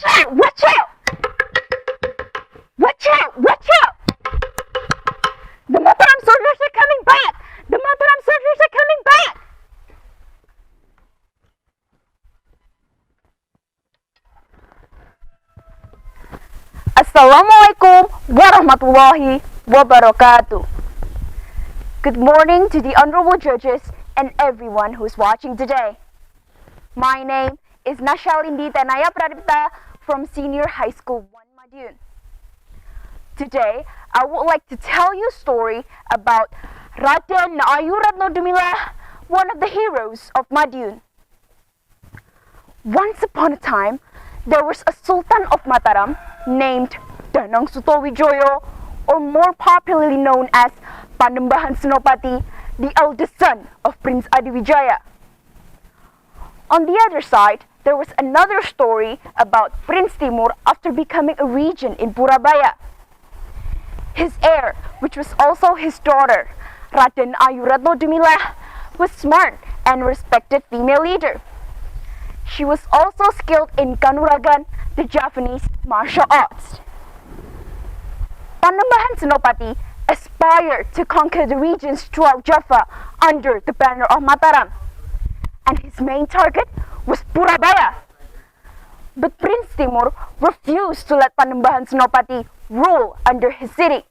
Watch out! Watch out! Watch out! Watch out! The Mataram soldiers are coming back! The Mataram soldiers are coming back! Assalamualaikum warahmatullahi wabarakatuh. Good morning to the honorable judges and everyone who's watching today. My name is Nasya Lindy Tenaya Pradipta from Senior High School 1 Madiun. Today, I would like to tell you a story about Raden Retno Dumilah, one of the heroes of Madiun. Once upon a time, there was a Sultan of Mataram named Danang Sutowijoyo, or more popularly known as Panembahan Senopati, the eldest son of Prince Adiwijaya. On the other side, there was another story about Prince Timur after becoming a regent in Purabaya. His heir, which was also his daughter, Raden Retno Dumilah, was smart and respected female leader. She was also skilled in kanuragan, the Japanese martial arts. Panembahan Senopati aspired to conquer the regions throughout Java under the banner of Mataram, and his main target was Purabaya. But Prince Timur refused to let Panembahan Senopati rule under his city.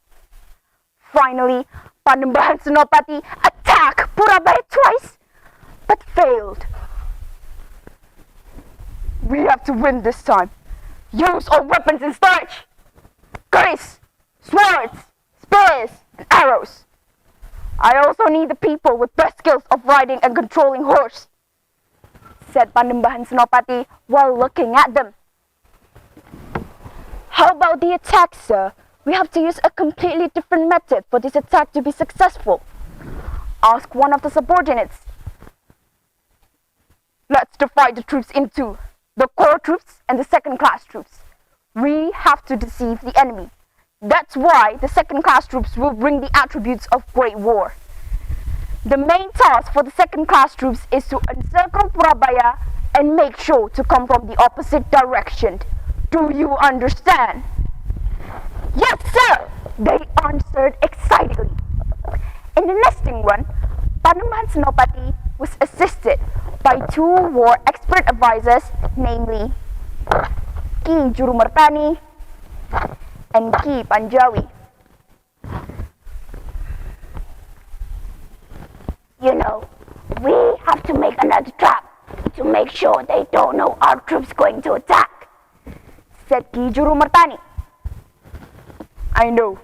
Finally, Panembahan Senopati attacked Purabaya twice, but failed. We have to win this time. Use all weapons in starch. Grace, swords, spears, and arrows. I also need the people with best skills of riding and controlling horse, said Panembahan Senopati while looking at them. How about the attack, sir? We have to use a completely different method for this attack to be successful, asked one of the subordinates. Let's divide the troops into the core troops and the second-class troops. We have to deceive the enemy. That's why the second-class troops will bring the attributes of great war. The main task for the second-class troops is to encircle Purabaya and make sure to come from the opposite direction. Do you understand? Yes, sir! They answered excitedly. In the nesting run, Panembahan Senopati was assisted by two war expert advisors, namely Ki Jurumertani and Ki Panjawi. You know, we have to make another trap to make sure they don't know our troops going to attack, said Ki Jurumertani. I know.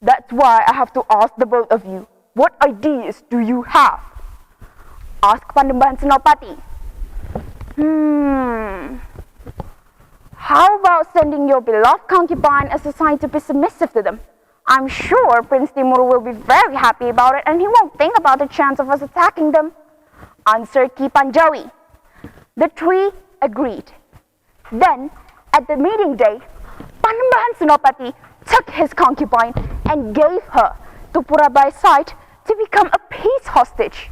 That's why I have to ask the both of you, what ideas do you have? Asked Panembahan Senopati. How about sending your beloved concubine as a sign to be submissive to them? I'm sure Prince Timur will be very happy about it and he won't think about the chance of us attacking them, answered Ki Panjawi. The three agreed. Then, at the meeting day, Panembahan Senopati took his concubine and gave her to Purabaya's side to become a peace hostage.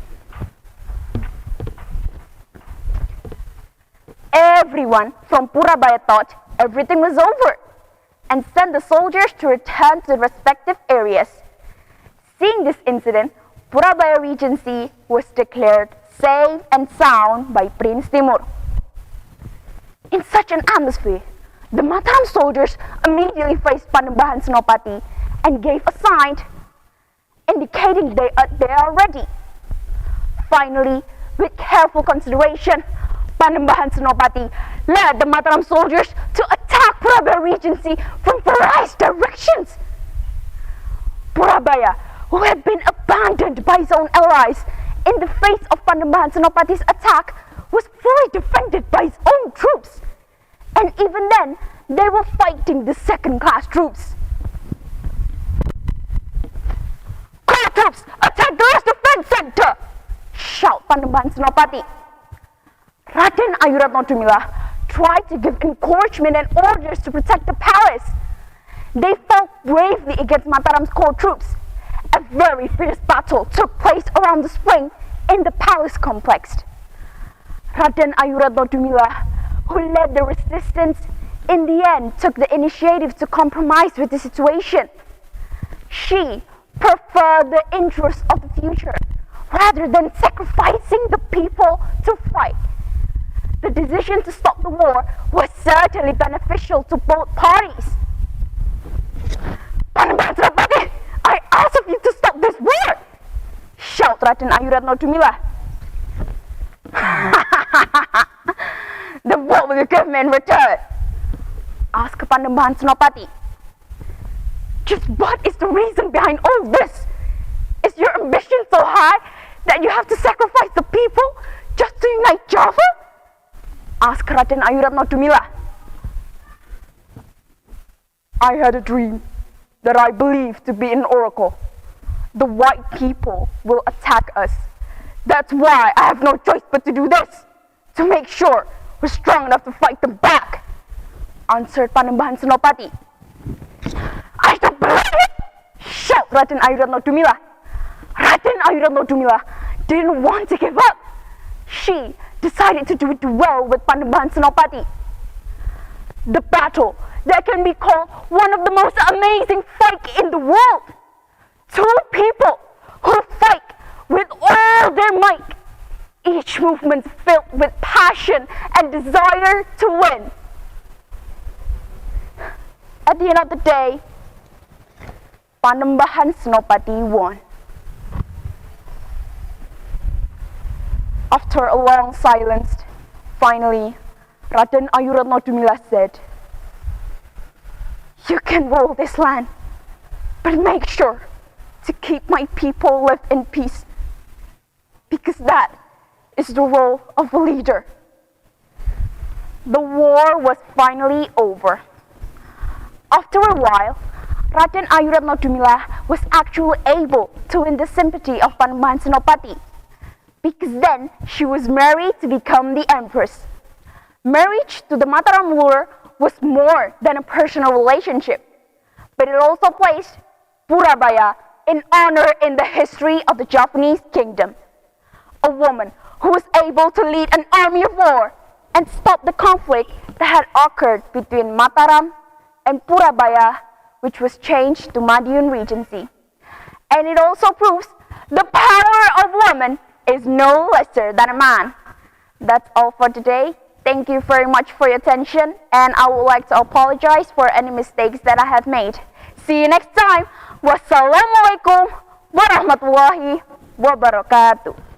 Everyone from Purabaya thought everything was over and sent the soldiers to return to their respective areas. Seeing this incident, Purabaya Regency was declared safe and sound by Prince Timur. In such an atmosphere, the Mataram soldiers immediately faced Panembahan Senopati and gave a sign indicating they are ready. Finally, with careful consideration, Panembahan Senopati led the Mataram soldiers to attack Purabaya Regency from various directions. Purabaya, who had been abandoned by his own allies in the face of Panembahan Senopati's attack, was fully defended by his own troops. And even then, they were fighting the second-class troops. Core troops, attack the rest defense center! Shouted Panembahan Senopati. Raden Retno Dumilah tried to give encouragement and orders to protect the palace. They fought bravely against Mataram's core troops. A very fierce battle took place around the spring in the palace complex. Raden Retno Dumilah who led the resistance, in the end took the initiative to compromise with the situation. She preferred the interests of the future rather than sacrificing the people to fight. The decision to stop the war was certainly beneficial to both parties. Panembahan Senopati, I ask of you to stop this war! Shout Raden Ayu Retno Dumilah. Then what will you give me in return? Asked Panembahan Senopati. Just what is the reason behind all this? Is your ambition so high that you have to sacrifice the people just to unite Java? Asked Raden Ayu Retno Dumilah. I had a dream that I believed to be an oracle. The white people will attack us. That's why I have no choice but to do this, to make sure we're strong enough to fight them back, answered Panembahan Senopati. I don't believe it! Shout Raden Ayu Retno Dumilah. Raden Ayu Retno Dumilah didn't want to give up. She decided to do it well with Panembahan Senopati. The battle that can be called one of the most amazing fights in the world. Two people who fight with all their might, each movement filled with passion and desire to win. At the end of the day, Panembahan Senopati won. After a long silence, finally, Raden Ayu Retno Dumilah said, "You can rule this land, but make sure to keep my people live in peace, because that is the role of a leader." The war was finally over. After a while, Raden Ayu Retno Dumilah was actually able to win the sympathy of Panembahan Senopati, because then she was married to become the empress. Marriage to the Mataram ruler was more than a personal relationship, but it also placed Purabaya in honor in the history of the Japanese kingdom. A woman who was able to lead an army of war and stop the conflict that had occurred between Mataram and Purabaya, which was changed to Madiun Regency. And it also proves the power of women is no lesser than a man. That's all for today. Thank you very much for your attention, and I would like to apologize for any mistakes that I have made. See you next time. Wassalamualaikum warahmatullahi wabarakatuh.